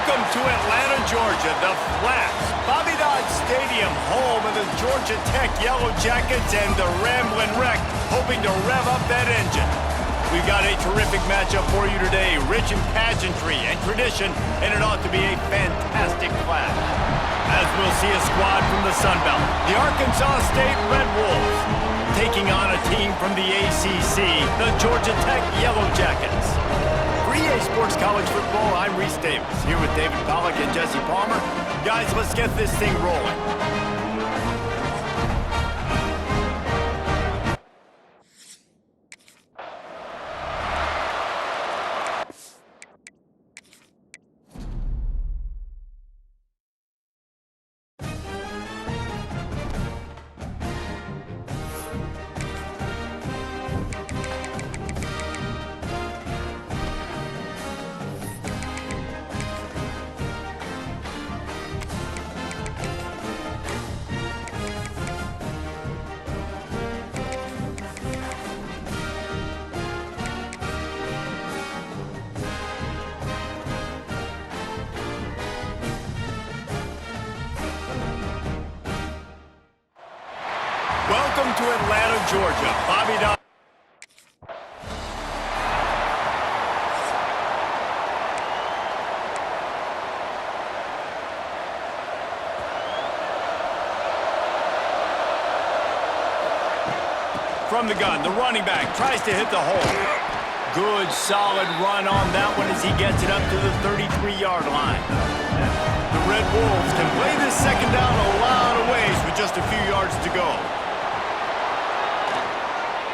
Welcome to Atlanta, Georgia, the Flats, Bobby Dodd Stadium, home of the Georgia Tech Yellow Jackets and the Ramblin' Wreck, hoping to rev up that engine. We've got a terrific matchup for you today, rich in pageantry and tradition, and it ought to be a fantastic clash. As we'll see a squad from the Sun Belt, the Arkansas State Red Wolves, taking on a team from the ACC, the Georgia Tech Yellow Jackets. For EA Sports College Football, I'm Reese Davis, here with David Pollack and Jesse Palmer. Guys, let's get this thing rolling. Welcome to Atlanta, Georgia. Bobby Dodd. From the gun, the running back tries to hit the hole. Good, solid run on that one as he gets it up to the 33-yard line. The Red Wolves can play this second down a lot of ways with just a few yards to go.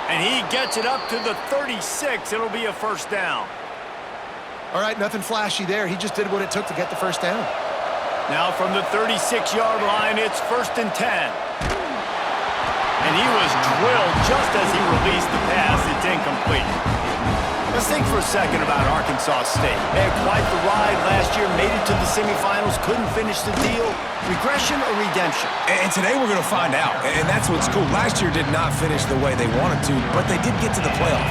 And he gets it up to the 36. It'll be a first down. All right, nothing flashy there. He just did what it took to get the first down. Now from the 36-yard line, it's 1st and 10. And he was drilled just as he released the pass. It's incomplete. Let's think for a second about Arkansas State. They had quite the ride last year, made it to the semifinals, couldn't finish the deal. Regression or redemption? And today we're going to find out, and that's what's cool. Last year did not finish the way they wanted to, but they did get to the playoff.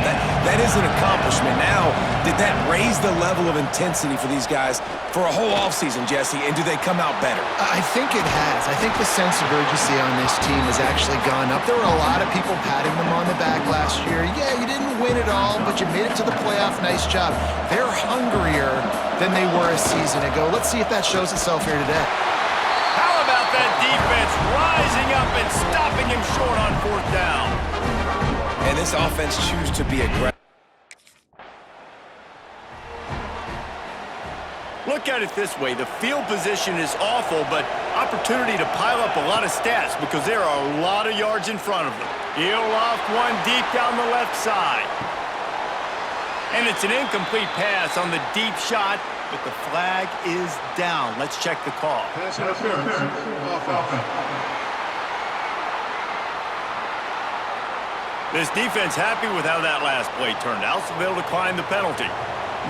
That is an accomplishment. Now, did that raise the level of intensity for these guys for a whole offseason, Jesse, and do they come out better? I think it has. I think the sense of urgency on this team has actually gone up. There were a lot of people patting them on the back last year. Yeah, you didn't win it all, but you made it to the playoff. Nice job. They're hungrier than they were a season ago. Let's see if that shows itself here today. How about that defense rising up and stopping him short on 4th down? And this offense chooses to be aggressive. Look at it this way. The field position is awful, but opportunity to pile up a lot of stats because there are a lot of yards in front of them. He'll loft one deep down the left side. And it's an incomplete pass on the deep shot, but the flag is down. Let's check the call. Pass interference. Offense. This defense happy with how that last play turned out, so they'll decline the penalty.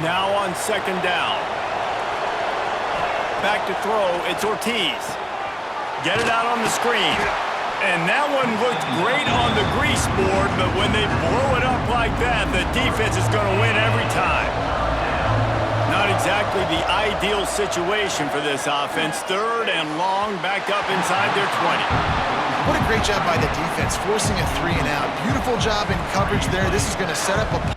Now on 2nd down. Back to throw, it's Ortiz. Get it out on the screen. And that one looked great on the grease board, but when they blow it up like that, the defense is going to win every time. Not exactly the ideal situation for this offense. 3rd and long, back up inside their 20. What a great job by the defense, forcing a 3 and out. Beautiful job in coverage there. This is going to set up a...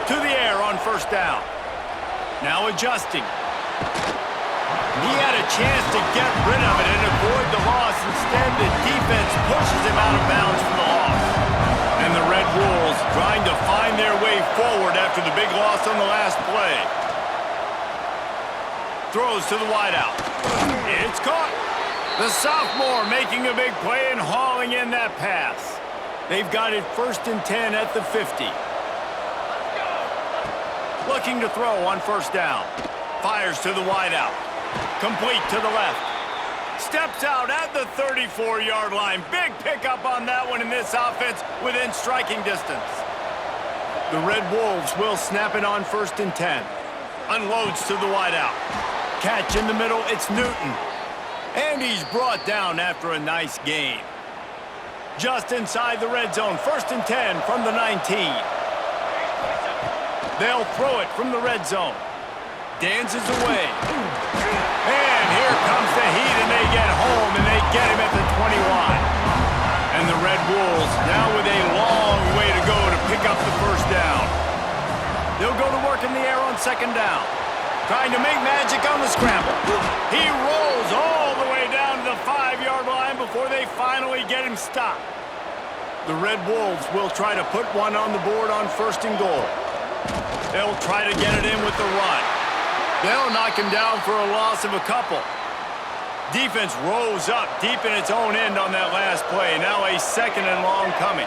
To the air on 1st down. Now adjusting. He had a chance to get rid of it and avoid the loss. Instead, the defense pushes him out of bounds for the loss. And the Red Wolves trying to find their way forward after the big loss on the last play. Throws to the wideout. It's caught. The sophomore making a big play and hauling in that pass. They've got it 1st and 10 at the 50. Looking to throw on 1st down. Fires to the wideout. Complete to the left. Steps out at the 34-yard line. Big pickup on that one in this offense within striking distance. The Red Wolves will snap it on 1st and 10. Unloads to the wideout. Catch in the middle, it's Newton. And he's brought down after a nice gain. Just inside the red zone, 1st and 10 from the 19. They'll throw it from the red zone. Dances away. And here comes the heat, and they get home, and they get him at the 21. And the Red Wolves now with a long way to go to pick up the first down. They'll go to work in the air on 2nd down. Trying to make magic on the scramble. He rolls all the way down to the 5-yard line before they finally get him stopped. The Red Wolves will try to put one on the board on 1st and goal. They'll try to get it in with the run. They'll knock him down for a loss of a couple. Defense rose up deep in its own end on that last play. Now a 2nd and long coming.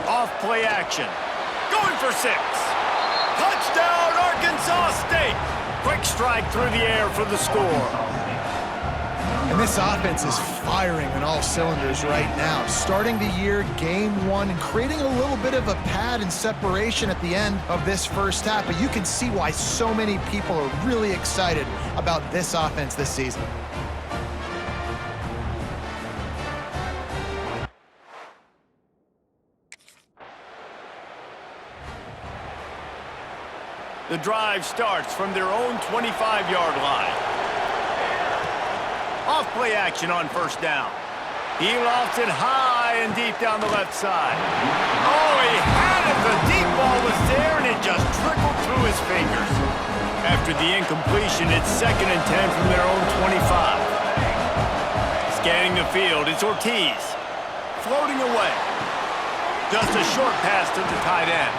Off play action. Going for 6. Touchdown, Arkansas State. Quick strike through the air for the score. And this offense is firing on all cylinders right now. Starting the year, game 1, and creating a little bit of a pad and separation at the end of this first half. But you can see why so many people are really excited about this offense this season. The drive starts from their own 25-yard line. Off play action on 1st down. He lofts it high and deep down the left side. Oh, he had it. The deep ball was there, and it just trickled through his fingers. After the incompletion, it's 2nd and 10 from their own 25. Scanning the field, it's Ortiz. Floating away. Just a short pass to the tight end.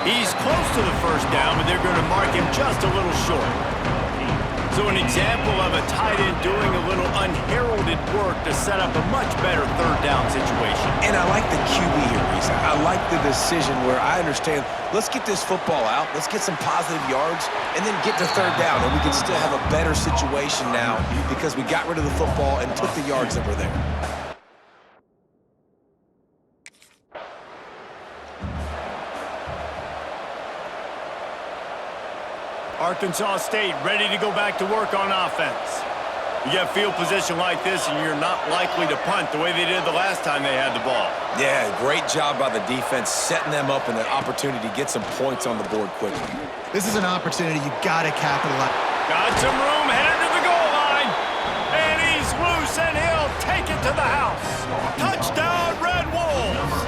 He's close to the 1st down, but they're going to mark him just a little short. So an example of a tight end doing a little unheralded work to set up a much better 3rd down situation. And I like the QB here, Reese. I like the decision where I understand, let's get this football out, let's get some positive yards, and then get to 3rd down, and we can still have a better situation now because we got rid of the football and took the yards that were there. Arkansas State ready to go back to work on offense. You get field position like this, and you're not likely to punt the way they did the last time they had the ball. Yeah, great job by the defense, setting them up in the opportunity to get some points on the board quickly. This is an opportunity you got to capitalize. Got some room, headed to the goal line. And he's loose, and he'll take it to the house. Touchdown, Red Wolves.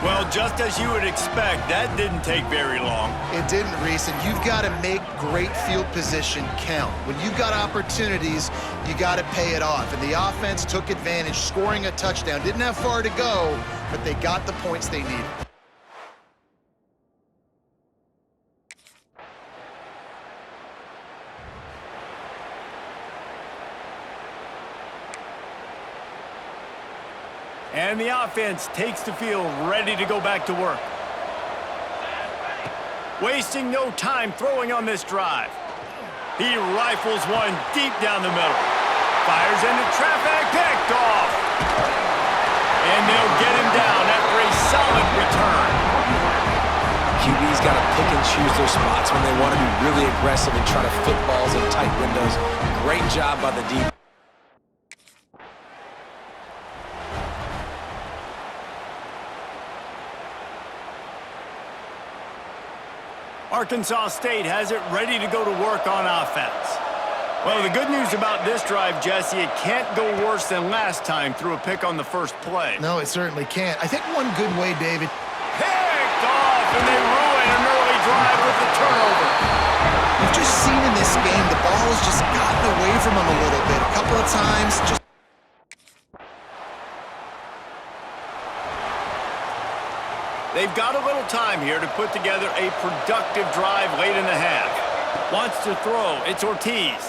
Well, just as you would expect, that didn't take very long. It didn't, Reese, and you've got to make great field position count. When you've got opportunities, you got to pay it off. And the offense took advantage, scoring a touchdown. Didn't have far to go, but they got the points they needed. And the offense takes the field, ready to go back to work. Wasting no time throwing on this drive. He rifles one deep down the middle. Fires into traffic, picked off. And they'll get him down after a solid return. QB's got to pick and choose their spots when they want to be really aggressive and try to fit balls in tight windows. Great job by the defense. Arkansas State has it ready to go to work on offense. Well, the good news about this drive, Jesse, it can't go worse than last time through a pick on the first play. No, it certainly can't. I think one good way, David. Picked off, and they ruin an early drive with the turnover. We've just seen in this game, the ball has just gotten away from them a little bit. A couple of times, just... They've got a little time here to put together a productive drive late in the half. Wants to throw, it's Ortiz.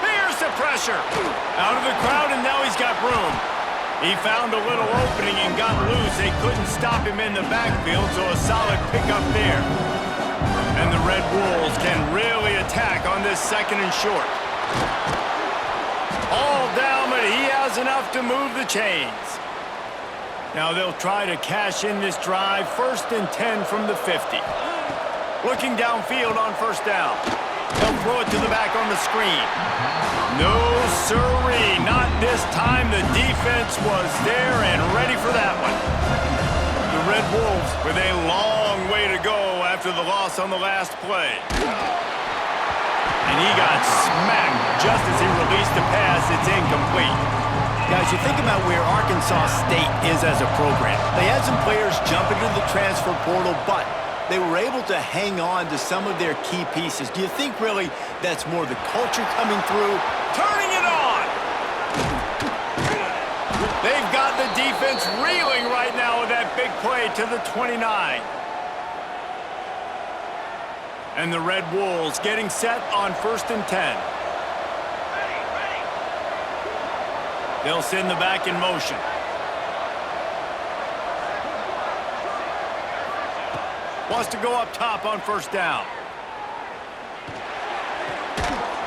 There's the pressure. Out of the crowd, and now he's got room. He found a little opening and got loose. They couldn't stop him in the backfield, so a solid pickup there. And the Red Wolves can really attack on this 2nd and short. All down, but he has enough to move the chains. Now they'll try to cash in this drive, 1st and 10 from the 50. Looking downfield on 1st down. They'll throw it to the back on the screen. No siree, not this time. The defense was there and ready for that one. The Red Wolves with a long way to go after the loss on the last play. And he got smacked just as he released the pass. It's incomplete. Guys, you think about where Arkansas State is as a program. They had some players jump into the transfer portal, but they were able to hang on to some of their key pieces. Do you think really that's more the culture coming through? Turning it on! They've got the defense reeling right now with that big play to the 29. And the Red Wolves getting set on 1st and 10. They'll send the back in motion. Wants to go up top on 1st down.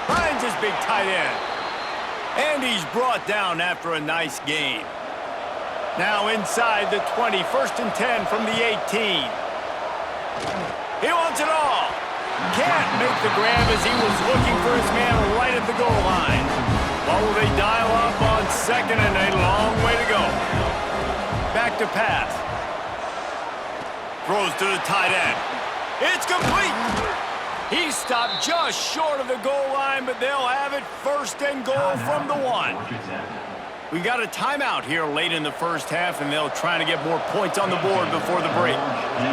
Finds his big tight end. And he's brought down after a nice gain. Now inside the 20, 1st and 10 from the 18. He wants it all. Can't make the grab as he was looking for his man right at the goal line. What will they dial up on 2nd and a long way to go? Back to pass. Throws to the tight end. It's complete. He stopped just short of the goal line, but they'll have it 1st and goal from the 1. We got a timeout here late in the first half, and they'll try to get more points on the board before the break.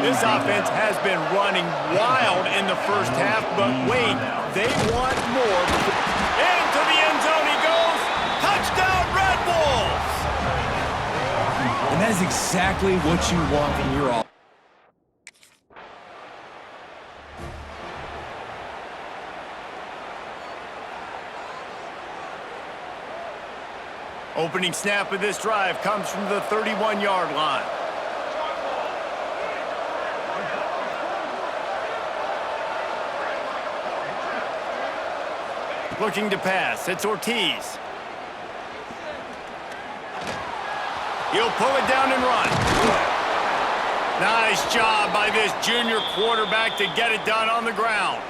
This offense has been running wild in the first half, but wait, they want more. Into the end zone he goes. Touchdown, Red Wolves! And that is exactly what you want from your offense. Opening snap of this drive comes from the 31-yard line. Looking to pass, it's Ortiz. He'll pull it down and run. Nice job by this junior quarterback to get it done on the ground.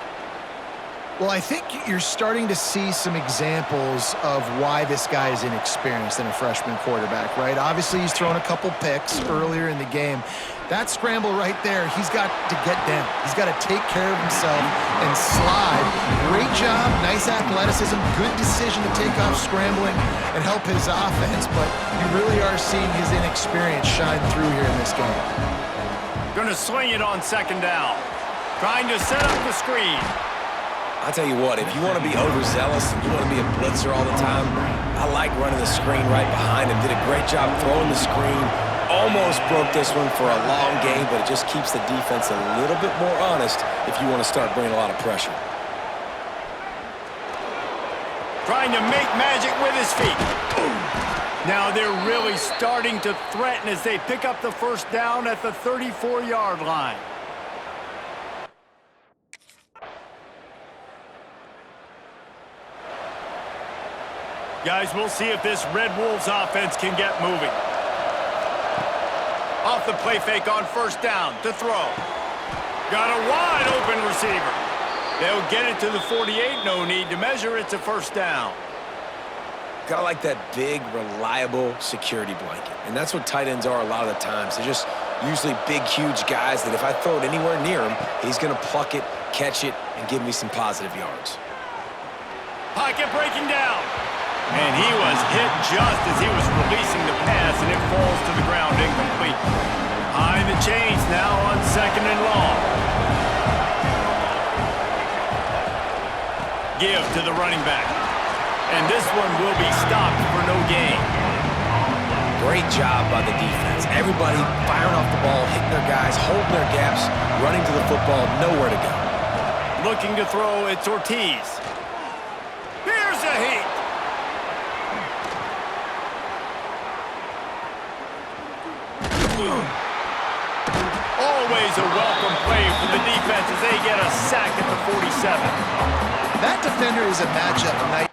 Well, I think you're starting to see some examples of why this guy is inexperienced in a freshman quarterback, right? Obviously, he's thrown a couple picks earlier in the game. That scramble right there, he's got to get down. He's got to take care of himself and slide. Great job, nice athleticism, good decision to take off scrambling and help his offense, but you really are seeing his inexperience shine through here in this game. Gonna swing it on 2nd down. Trying to set up the screen. I'll tell you what, if you want to be overzealous and you want to be a blitzer all the time, I like running the screen right behind him. Did a great job throwing the screen. Almost broke this one for a long game, but it just keeps the defense a little bit more honest if you want to start bringing a lot of pressure. Trying to make magic with his feet. Now they're really starting to threaten as they pick up the 1st down at the 34-yard line. Guys, we'll see if this Red Wolves offense can get moving. Off the play fake on 1st down to throw. Got a wide open receiver. They'll get it to the 48. No need to measure. It's a 1st down. Kind of like that big, reliable security blanket. And that's what tight ends are a lot of the times. They're just usually big, huge guys that if I throw it anywhere near him, he's going to pluck it, catch it, and give me some positive yards. Pocket breaking down. And he was hit just as he was releasing the pass, and it falls to the ground incomplete. Behind the chains now on 2nd and long. Give to the running back. And this one will be stopped for no gain. Great job by the defense. Everybody firing off the ball, hitting their guys, holding their gaps, running to the football, nowhere to go. Looking to throw, it's Ortiz. Here's a heat. Always a welcome play for the defense as they get a sack at the 47. That defender is a matchup night.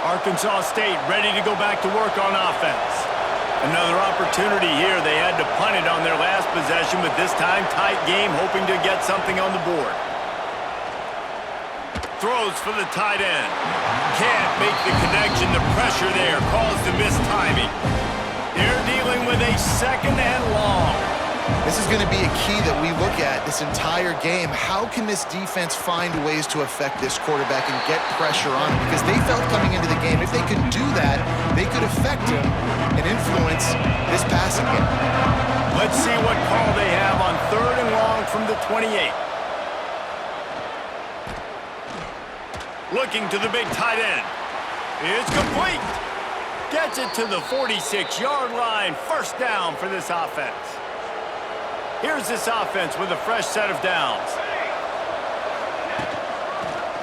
Arkansas State ready to go back to work on offense. Another opportunity here. They had to punt it on their last possession, but this time tight game, hoping to get something on the board. Throws for the tight end. Can't make the connection. The pressure there caused the missed timing. They're dealing with a second and long. This is going to be a key that we look at this entire game. How can this defense find ways to affect this quarterback and get pressure on him? Because they felt coming into the game, if they could do that, they could affect him and influence this passing game. Let's see what call they have on third and long from the 28. Looking to the big tight end. It's complete. Gets it to the 46-yard line. First down for this offense. Here's this offense with a fresh set of downs.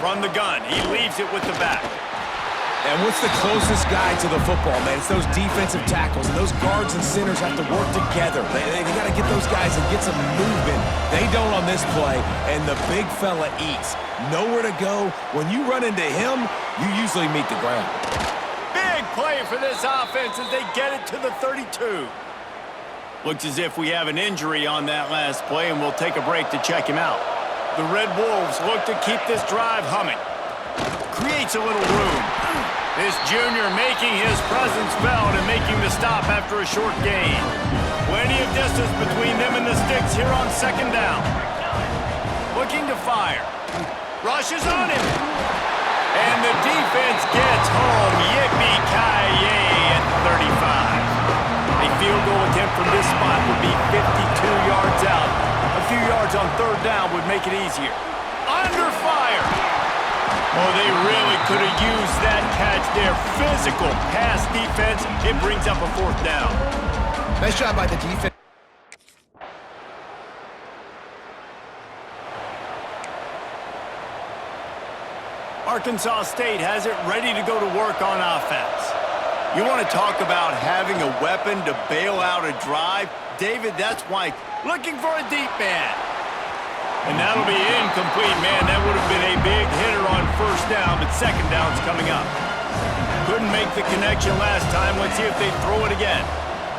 From the gun, he leaves it with the back. And what's the closest guy to the football, man? It's those defensive tackles, and those guards and centers have to work together. They got to get those guys and get some movement. They don't on this play, and the big fella eats. Nowhere to go. When you run into him, you usually meet the ground. Big play for this offense as they get it to the 32. Looks as if we have an injury on that last play, and we'll take a break to check him out. The Red Wolves look to keep this drive humming. Creates a little room. This junior making his presence felt and making the stop after a short gain. Plenty of distance between them and the sticks here on second down. Looking to fire. Rushes on him. And the defense gets home. Yippee-ki-yay at 35. A field goal attempt from this spot would be 52 yards out. A few yards on third down would make it easier. Under fire. Oh, they really could have used that catch there. Physical pass defense. It brings up a fourth down. Nice job by the defense. Arkansas State has it ready to go to work on offense. You want to talk about having a weapon to bail out a drive? David, that's why. Looking for a deep man. And that'll be incomplete, man. That would have been a big hitter on first down, but second down's coming up. Couldn't make the connection last time. Let's see if they throw it again.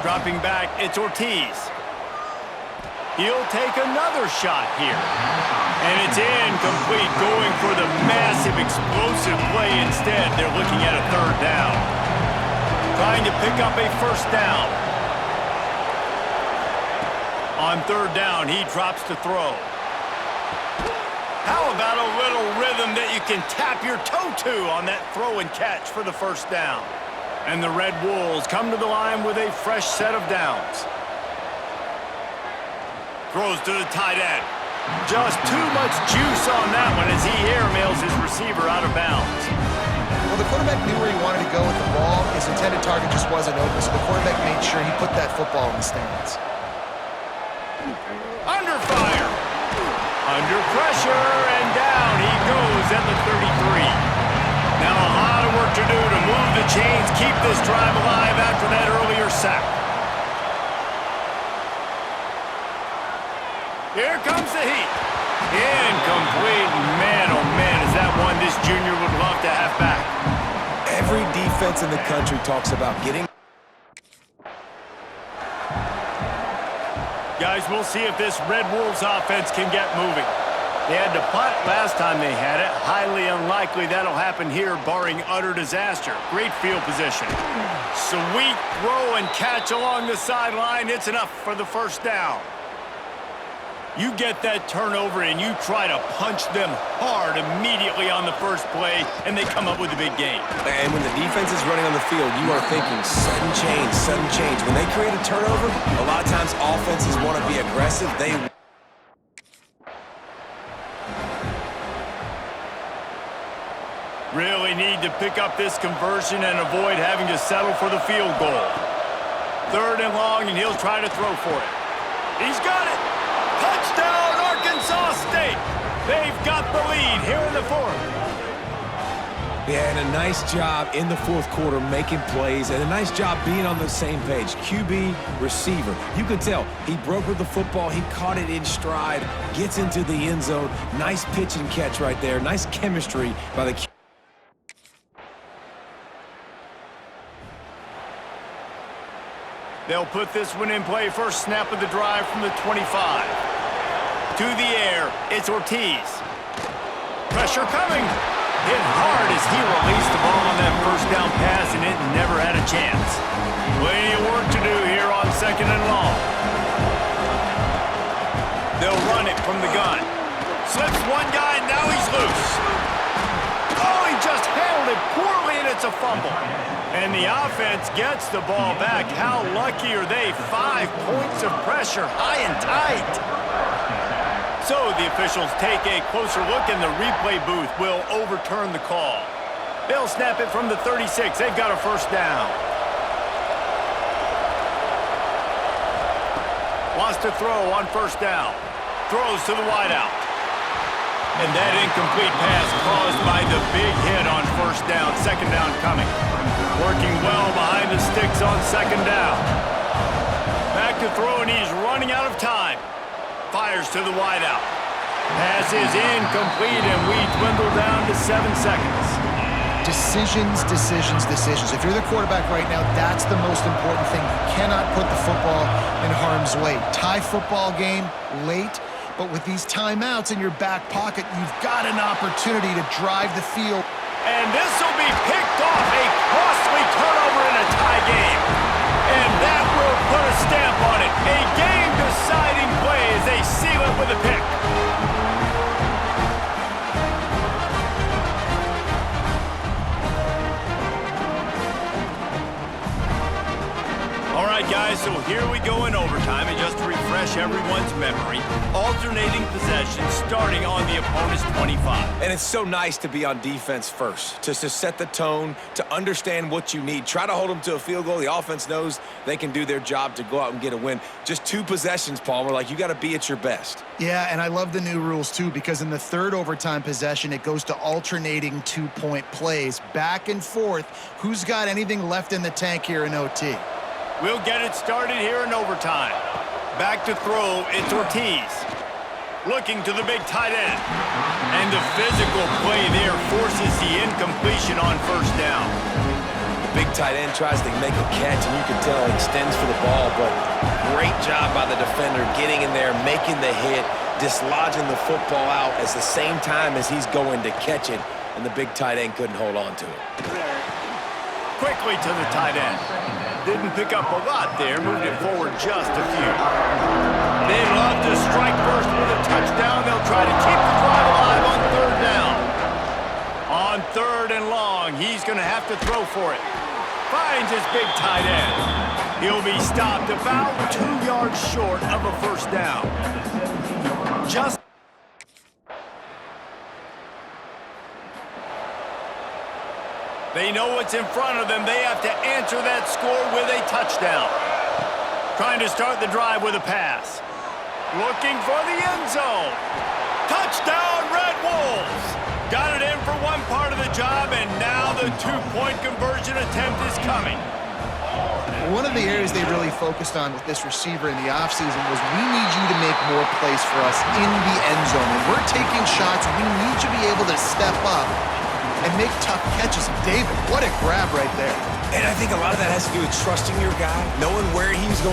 Dropping back, it's Ortiz. He'll take another shot here. And it's incomplete, going for the massive explosive play instead. They're looking at a third down. Trying to pick up a first down. On third down, he drops to throw. How about a little rhythm that you can tap your toe to on that throw and catch for the first down? And the Red Wolves come to the line with a fresh set of downs. Throws to the tight end. Just too much juice on that one as he airmails his receiver out of bounds. Well, the quarterback knew where he wanted to go with the ball. His intended target just wasn't open, so the quarterback made sure he put that football in the stands. Under fire. Under pressure, and down he goes at the 33. Now a lot of work to do to move the chains, keep this drive alive after that earlier sack. Here comes the heat. Incomplete. Man, oh man, is that one this junior would love to have back. Every defense in the country talks about getting... Guys, we'll see if this Red Wolves offense can get moving. They had to punt last time they had it. Highly unlikely that'll happen here, barring utter disaster. Great field position. Sweet throw and catch along the sideline. It's enough for the first down. You get that turnover and you try to punch them hard immediately on the first play, and they come up with a big gain. And when the defense is running on the field, you are thinking sudden change, sudden change. When they create a turnover, a lot of times offenses want to be aggressive. They really need to pick up this conversion and avoid having to settle for the field goal. Third and long, and he'll try to throw for it. He's got it. Touchdown, Arkansas State. They've got the lead here in the fourth. Yeah, and a nice job in the fourth quarter making plays, and a nice job being on the same page. QB, receiver. You could tell he broke with the football. He caught it in stride, gets into the end zone. Nice pitch and catch right there. Nice chemistry by the QB. They'll put this one in play. First snap of the drive from the 25. To the air, it's Ortiz. Pressure coming. Hit hard as he released the ball on that first down pass, and it never had a chance. Plenty of work to do here on 2nd and long. They'll run it from the gun. Slips one guy, now he's loose. Oh, he just handled it poorly, and it's a fumble. And the offense gets the ball back. How lucky are they? 5 points of pressure, high and tight. So the officials take a closer look, and the replay booth will overturn the call. They'll snap it from the 36. They've got a first down. Wants to throw on first down. Throws to the wideout. And that incomplete pass caused by the big hit on first down. 2nd down coming. Working well behind the sticks on 2nd down. Back to throw, and he's running out of time. Fires to the wideout. Pass is incomplete, and we dwindle down to 7 seconds. Decisions, decisions, decisions. If you're the quarterback right now, that's the most important thing. You cannot put the football in harm's way. Tie football game late, but with these timeouts in your back pocket, you've got an opportunity to drive the field. And this will be picked off. A costly turnover in a tie game. And that will put a stamp on it. A game-deciding play as they seal it with a pick. All right, guys, so here we go in overtime. And just to refresh everyone's memory, alternating possession starting on the opponent's 25. And it's so nice to be on defense first, to set the tone, to understand what you need. Try to hold them to a field goal. The offense knows they can do their job to go out and get a win. Just 2 possessions, Palmer. Like, you got to be at your best. Yeah, and I love the new rules, too, because in the 3rd overtime possession, it goes to alternating 2-point plays. Back and forth. Who's got anything left in the tank here in OT? We'll get it started here in overtime. Back to throw, it's Ortiz. Looking to the big tight end. And the physical play there forces the incompletion on first down. The big tight end tries to make a catch, and you can tell he extends for the ball, but great job by the defender getting in there, making the hit, dislodging the football out at the same time as he's going to catch it, and the big tight end couldn't hold on to it. Quickly to the tight end. Didn't pick up a lot there, moved it forward just a few. They love to strike first with a touchdown. They'll try to keep the drive alive on 3rd down. On 3rd and long, he's going to have to throw for it. Finds his big tight end. He'll be stopped about 2 yards short of a first down. Just They know what's in front of them. They have to answer that score with a touchdown. Trying to start the drive with a pass. Looking for the end zone. Touchdown, Red Wolves! Got it in for one part of the job, and now the 2-point conversion attempt is coming. One of the areas they really focused on with this receiver in the offseason was, we need you to make more plays for us in the end zone. When we're taking shots, we need you to be able to step up and make tough catches. David, what a grab right there. And I think a lot of that has to do with trusting your guy, knowing where he's going.